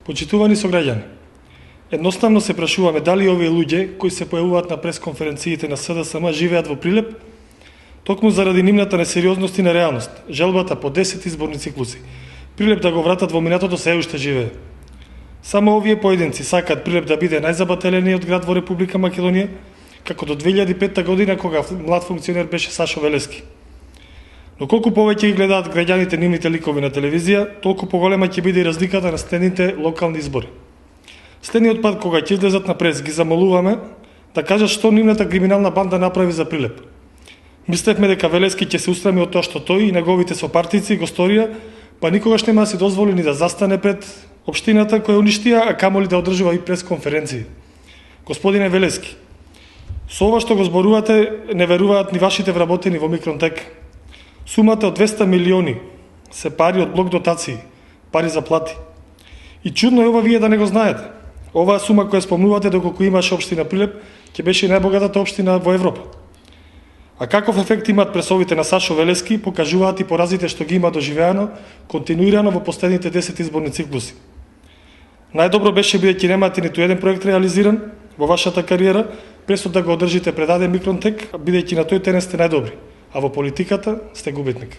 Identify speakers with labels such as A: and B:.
A: Почитувани сограѓани, едноставно се прашуваме дали овие луѓе кои се појавуваат на пресконференциите на СДСМ живеат во Прилеп, токму заради нивната несериозност и нереалност, желбата по 10 изборни циклуси, Прилеп да го вратат во минатото се уште живее. Само овие поединци сакаат Прилеп да биде најзабателениот град во Република Македонија, како до 2005 година кога млад функционер беше Сашо Велески. Но колку повеќе ги гледаат граѓаните нивните ликови на телевизија, толку поголема ќе биде и разликата на следните локални избори. Следниот пат кога ќе излезат на прес ги замолуваме да кажат што нивната криминална банда направи за Прилеп. Мислевме дека Велески ќе се устреми од тоа што тој и неговите сопартици го сторија, па никогаш нема да се дозволи ни да застане пред општината која уништија, а камоли да одржува и пресконференции. Господине Велески, со ова што го зборувате не веруваат ни вашите вработени во Микронтек. Сумата од 200 милиони се пари од блок дотации, пари за плати. И чудно е ова вие да не го знаете. Оваа сума која спомнувате доколку имаше општина Прилеп, ќе беше најбогатата општина во Европа. А каков ефект имаат пресовите на Сашо Велески, покажуваат и поразите што ги има доживеано континуирано во последните 10 изборни циклуси. Најдобро беше бидејќи немате ниту еден проект реализиран во вашата кариера, престо да го одржите предаден Микронтек, бидејќи на тој терен сте најдобри, а во политиката сте губитник.